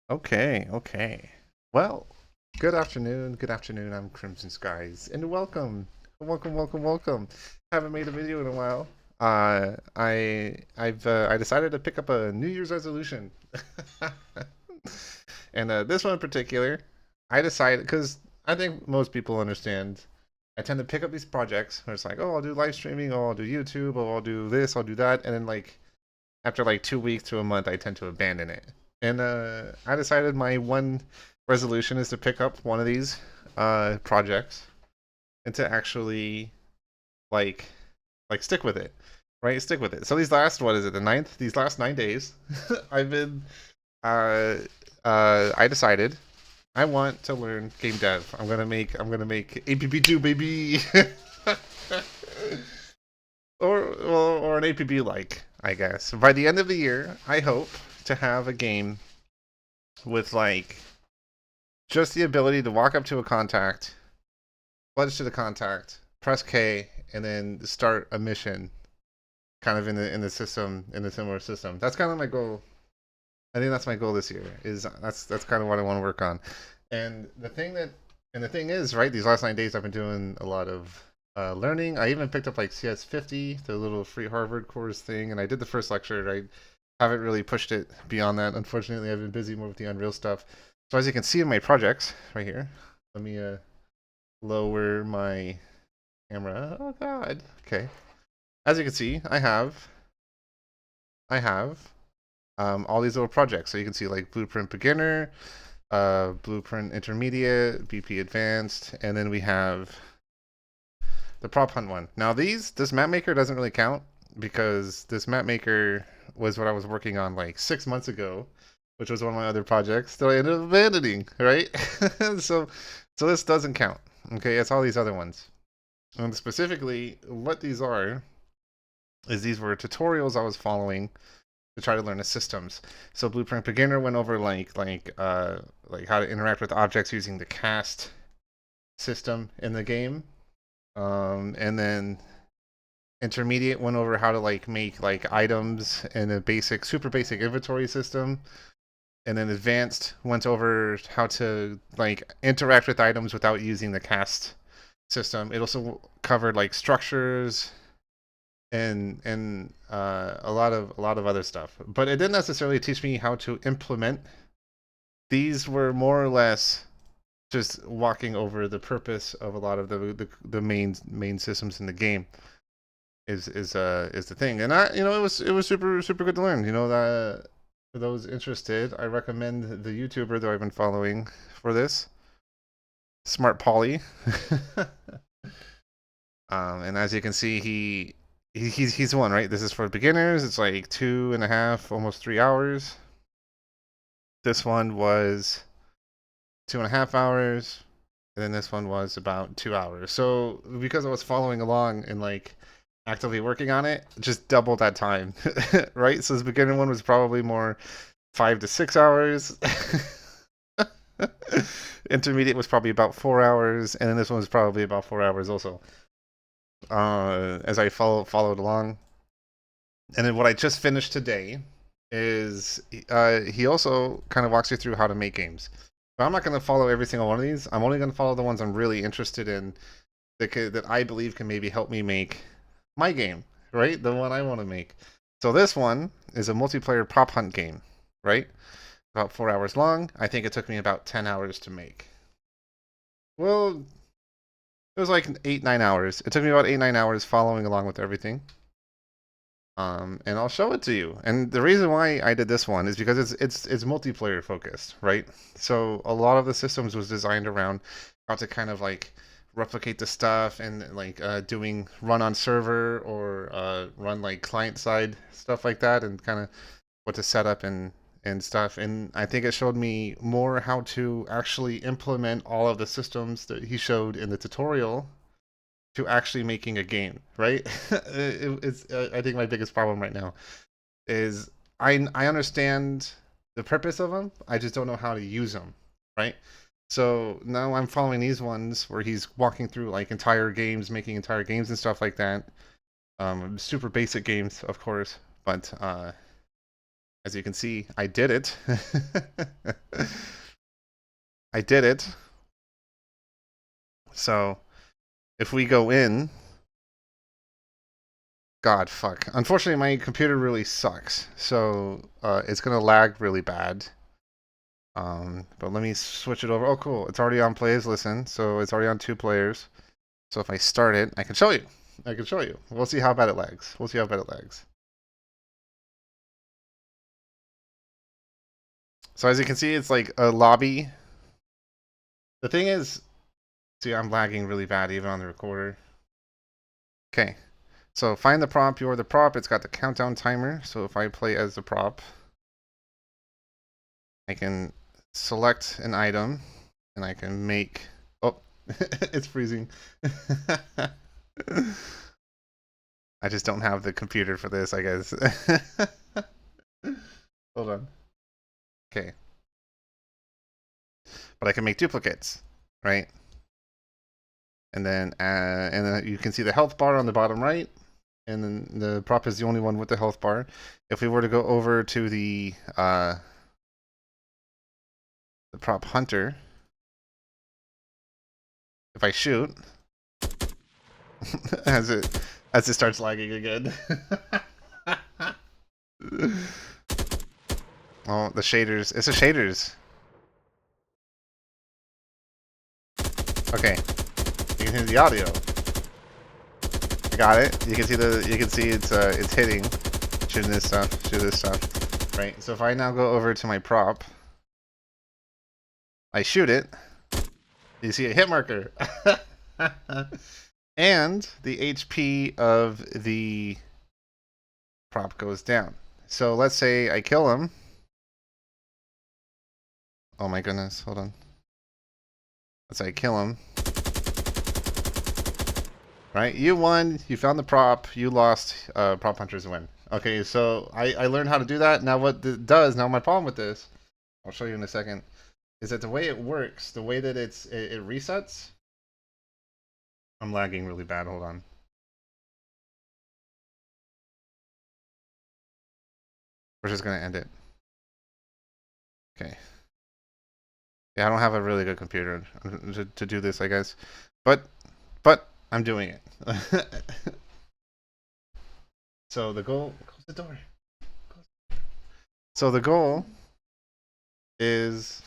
Okay, okay. Well, good afternoon. Good afternoon. I'm Crimson Skies, and welcome. Haven't made a video in a while. I decided to pick up a New Year's resolution, and this one in particular, I decided because I think most people understand. I tend to pick up these projects where it's like, oh, I'll do live streaming, oh, I'll do YouTube, oh, I'll do this, I'll do that, and then like after like 2 weeks to a month, I tend to abandon it. And I decided my one resolution is to pick up one of these projects and to actually like stick with it, right? Stick with it. So these last what is it the ninth? These last 9 days, I've been uh, I decided I want to learn game dev. I'm gonna make APB2 baby. or an APB like, I guess. By the end of the year, I hope to have a game with like just the ability to walk up to a contact, pledge to the contact, press K, and then start a mission, kind of in the system in a similar system. That's kind of my goal. I think that's my goal this year. That's kind of what I want to work on. And the thing is, right? These last 9 days, I've been doing a lot of learning. I even picked up like CS50, the little free Harvard course thing, and I did the first lecture. I haven't really pushed it beyond that. Unfortunately, I've been busy more with the Unreal stuff. So as you can see in my projects right here, let me lower my camera. Oh God. Okay. As you can see, I have all these little projects. So you can see like Blueprint Beginner, Blueprint Intermediate, BP Advanced, and then we have the Prop Hunt one. Now this map maker doesn't really count because this map maker was what I was working on like 6 months ago, which was one of my other projects that I ended up abandoning, right? so so this doesn't count. Okay, it's all these other ones. And specifically, what these are is these were tutorials I was following to try to learn the systems. So Blueprint Beginner went over like how to interact with objects using the cast system in the game, and then Intermediate went over how to like make like items in a super basic inventory system, and then Advanced went over how to like interact with items without using the cast system. It also covered like structures and a lot of other stuff. But it didn't necessarily teach me how to implement. These were more or less just walking over the purpose of a lot of the main systems in the game is the thing. And it was super good to learn. That for those interested, I recommend the YouTuber that I've been following for this, Smart Polly. And as you can see, he's the one, right? This is for beginners. It's like 2.5, almost 3 hours. This one was 2.5 hours, and then this one was about 2 hours. So because I was following along and like actively working on it, just double that time, right? So this beginner one was probably more 5 to 6 hours. Intermediate was probably about 4 hours, and then this one was probably about 4 hours also. As I followed along, and then what I just finished today is he also kind of walks you through how to make games. But I'm not going to follow every single one of these. I'm only going to follow the ones I'm really interested in that I believe can maybe help me make my game, right? The one I want to make. So this one is a multiplayer prop hunt game, right? About 4 hours long. I think it took me about 10 hours to make. Well, it was like 8, 9 hours. It took me about 8, 9 hours following along with everything. And I'll show it to you. And the reason why I did this one is because it's multiplayer focused, right? So a lot of the systems was designed around how to kind of like replicate the stuff and like doing run on server or run like client side stuff like that, and kind of what to set up and stuff. And I think it showed me more how to actually implement all of the systems that he showed in the tutorial to actually making a game, right? It's I think my biggest problem right now is I understand the purpose of them. I just don't know how to use them, right? So now I'm following these ones where he's walking through like entire games, making entire games and stuff like that. Super basic games, of course, but As you can see, I did it. I did it. So if we go in, God, fuck. Unfortunately, my computer really sucks, so it's gonna lag really bad. But let me switch it over. Oh, cool. It's already on Plays Listen, so it's already on 2 players. So if I start it, I can show you. I can show you. We'll see how bad it lags. We'll see how bad it lags. So as you can see, it's like a lobby. The thing is, see, I'm lagging really bad even on the recorder. Okay. So find the prop, you're the prop. It's got the countdown timer. So if I play as the prop, I can select an item and I can make... Oh, it's freezing. I just don't have the computer for this, I guess. Hold on. Okay. But I can make duplicates, right? And then you can see the health bar on the bottom right. And then the prop is the only one with the health bar. If we were to go over to the prop hunter, if I shoot, as it starts lagging again. Oh, the shaders. It's the shaders. Okay. You can hear the audio. I got it. You can see it's hitting. Shooting this stuff. Right. So if I now go over to my prop, I shoot it. You see a hit marker. And the HP of the prop goes down. So let's say I kill him. Oh my goodness, hold on. Let's say I kill him. Right, you won, you found the prop, you lost, prop hunters win. Okay, so I learned how to do that. Now what it does, now my problem with this, I'll show you in a second, is that the way it works, the way that it resets, I'm lagging really bad, hold on. We're just gonna end it. Okay. Yeah, I don't have a really good computer to do this, I guess. But I'm doing it. So the goal... Close the door. So the goal is...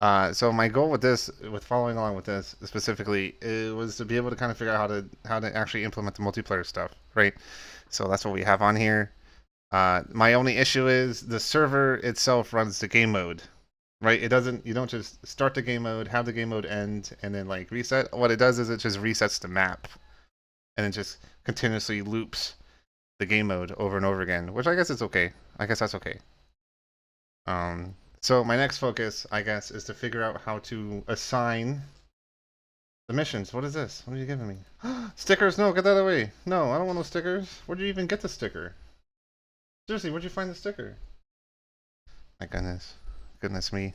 so my goal with this, with following along with this specifically, it was to be able to kind of figure out how to actually implement the multiplayer stuff, right? So that's what we have on here. My only issue is the server itself runs the game mode. Right, it doesn't. You don't just start the game mode, have the game mode end, and then like reset. What it does is it just resets the map, and it just continuously loops the game mode over and over again. Which I guess is okay. I guess that's okay. So my next focus, I guess, is to figure out how to assign the missions. What is this? What are you giving me? Stickers? No, get that away. No, I don't want no stickers. Where'd you even get the sticker? Seriously, where'd you find the sticker? My goodness. Goodness me.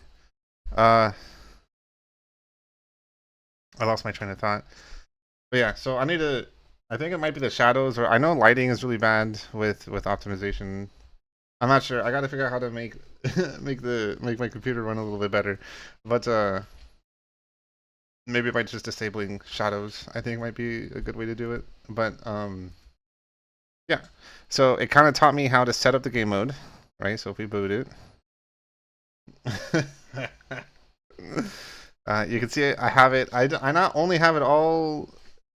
I lost my train of thought. But yeah, so I need to... I think it might be the shadows, or I know lighting is really bad with optimization. I'm not sure. I got to figure out how to make make my computer run a little bit better. But maybe by just disabling shadows, I think might be a good way to do it. But yeah. So it kind of taught me how to set up the game mode, right? So if we boot it. You can see I have it. I not only have it all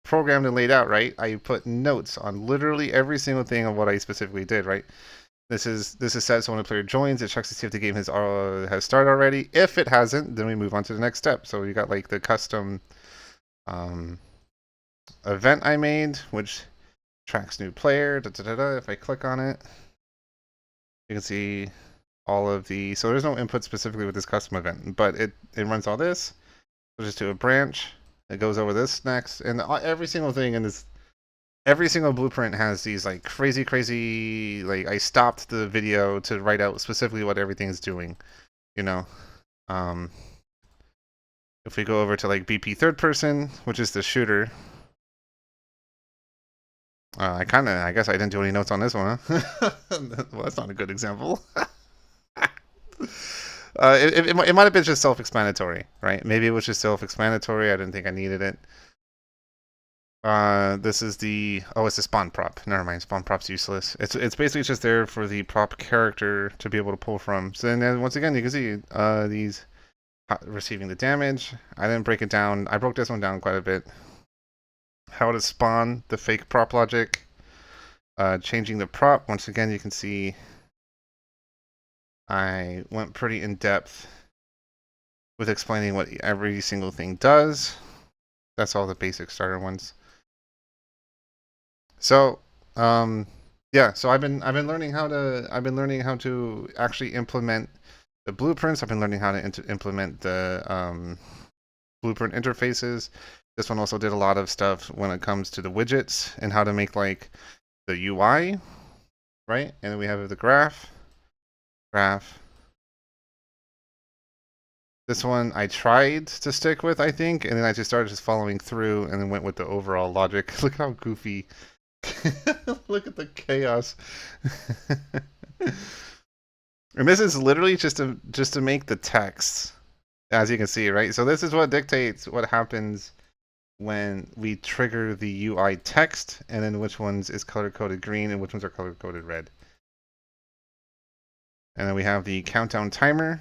programmed and laid out, right? I put notes on literally every single thing of what I specifically did, right? This is set so when a player joins, it checks to see if the game has started already. If it hasn't, then we move on to the next step. So you got like the custom event I made, which tracks new player. If I click on it, you can see all of the... So there's no input specifically with this custom event, but it runs all this. So just do a branch. It goes over this next, and every single thing in this... Every single blueprint has these like crazy, like I stopped the video to write out specifically what everything's doing, you know. If we go over to like BP third person, which is the shooter, I guess I didn't do any notes on this one, huh? Well, that's not a good example. It might have been just self-explanatory, right? Maybe it was just self-explanatory. I didn't think I needed it. This is the it's a spawn prop. Never mind, spawn prop's useless. It's basically just there for the prop character to be able to pull from. So then once again, you can see these receiving the damage. I didn't break it down. I broke this one down quite a bit. How to spawn the fake prop logic. Changing the prop. Once again, you can see I went pretty in depth with explaining what every single thing does. That's all the basic starter ones. So, yeah. So I've been learning how to actually implement the blueprints. I've been learning how to implement the blueprint interfaces. This one also did a lot of stuff when it comes to the widgets and how to make like the UI, right? And then we have the graph. This one I tried to stick with, I think, and then I just started following through and then went with the overall logic. Look how goofy. Look at the chaos. And this is literally just to make the text, as you can see, right? So this is what dictates what happens when we trigger the UI text, and then which ones is color-coded green and which ones are color-coded red. And then we have the countdown timer.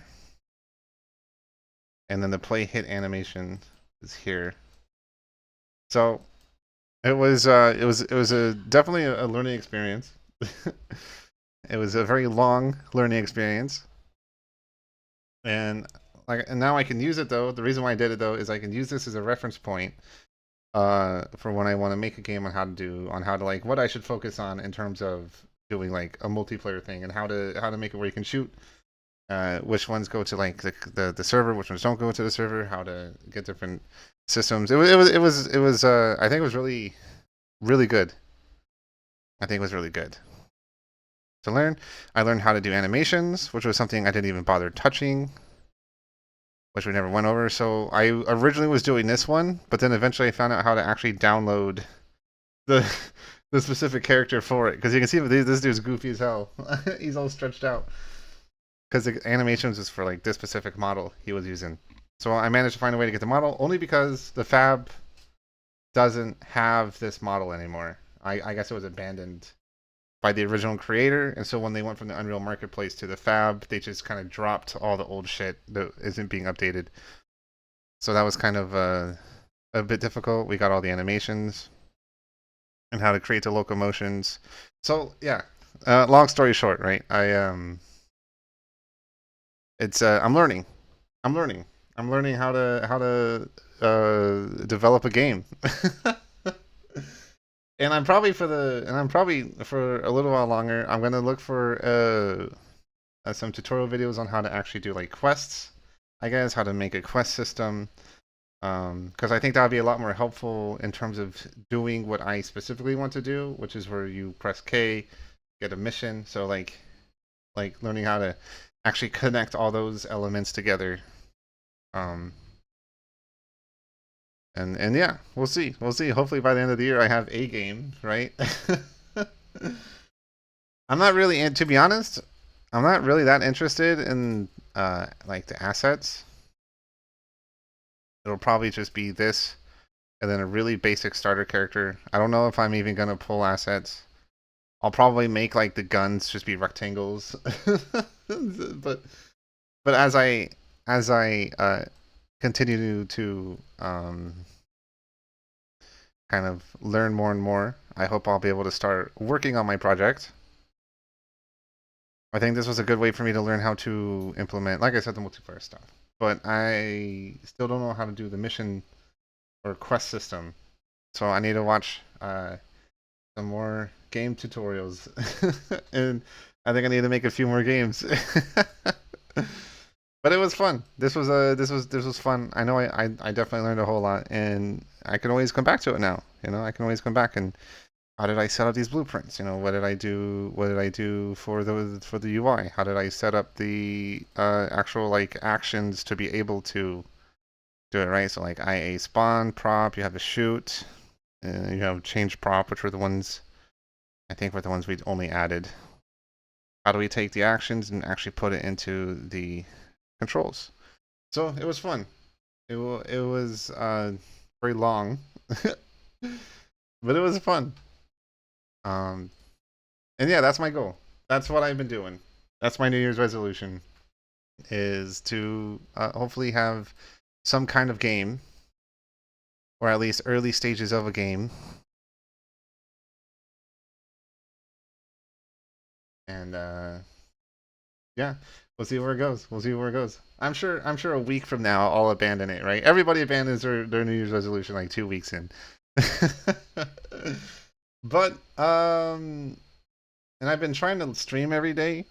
And then the play hit animation is here. So it was definitely a learning experience. It was a very long learning experience. And now I can use it though. The reason why I did it though is I can use this as a reference point for when I want to make a game on how to like what I should focus on in terms of doing like a multiplayer thing and how to make it where you can shoot. Which ones go to like the server, which ones don't go to the server, how to get different systems. It was I think it was really good. I think it was really good to learn. I learned how to do animations, which was something I didn't even bother touching, which we never went over. So I originally was doing this one, but then eventually I found out how to actually download the the specific character for it, because you can see this dude's goofy as hell. He's all stretched out. Because the animations was for like this specific model he was using. So I managed to find a way to get the model, only because the fab doesn't have this model anymore. I guess it was abandoned by the original creator, and so when they went from the Unreal Marketplace to the fab, they just kind of dropped all the old shit that isn't being updated. So that was kind of a bit difficult. We got all the animations and how to create the locomotions. So yeah, long story short, right? I'm learning how to develop a game. And I'm probably for a little while longer I'm gonna look for some tutorial videos on how to actually do like quests, I guess, how to make a quest system, because I think that would be a lot more helpful in terms of doing what I specifically want to do, which is where you press K, get a mission. So like learning how to actually connect all those elements together. And yeah, we'll see. Hopefully by the end of the year I have a game, right? I'm not really, and to be honest, I'm not really that interested in like the assets. It'll probably just be this and then a really basic starter character. I don't know if I'm even gonna pull assets. I'll probably make like the guns just be rectangles. but as I continue to kind of learn more and more, I hope I'll be able to start working on my project. I think this was a good way for me to learn how to implement, like I said, the multiplayer stuff. But I still don't know how to do the mission or quest system. So I need to watch some more game tutorials. And I think I need to make a few more games. But it was fun. This was fun. I know I definitely learned a whole lot, and I can always come back to it now. I can always come back and how did I set up these blueprints? What did I do? What did I do for the UI? How did I set up the actual like actions to be able to do it right? So like IA spawn prop, you have the shoot, you have change prop, which were the ones I think were the ones we only added. How do we take the actions and actually put it into the controls? So it was fun. It was very long, but it was fun. Um, and yeah, that's my goal. That's what I've been doing. That's my New Year's resolution, is to hopefully have some kind of game, or at least early stages of a game. And yeah, we'll see where it goes. We'll see where it goes. I'm sure a week from now I'll abandon it, right? Everybody abandons their New Year's resolution like 2 weeks in. But and I've been trying to stream every day,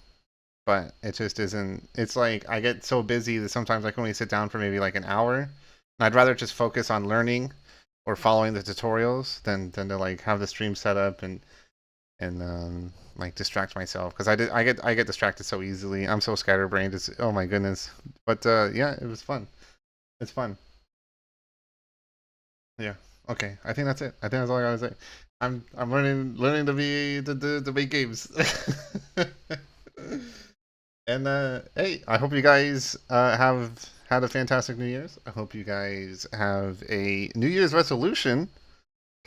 but it just isn't. It's like I get so busy that sometimes I can only sit down for maybe like an hour. And I'd rather just focus on learning or following the tutorials than to like have the stream set up and like distract myself, because I get distracted so easily. I'm so scatterbrained. It's, oh my goodness. But yeah, it was fun. It's fun. Yeah. Okay. I think that's it. I think that's all I gotta say. I'm learning to be to make games. And hey, I hope you guys have had a fantastic New Year's. I hope you guys have a New Year's resolution.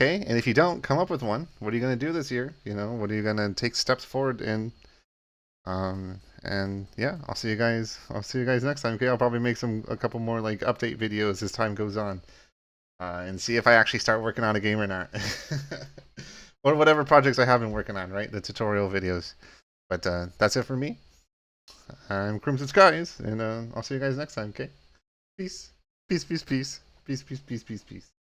Okay, and if you don't, come up with one. What are you gonna do this year? You know, what are you gonna take steps forward in? And yeah, I'll see you guys. I'll see you guys next time. Okay, I'll probably make a couple more like update videos as time goes on, and see if I actually start working on a game or not, or whatever projects I have been working on. Right, the tutorial videos. But that's it for me. I'm Crimson Skies, and I'll see you guys next time. Okay, peace, peace, peace, peace, peace, peace, peace, peace, peace.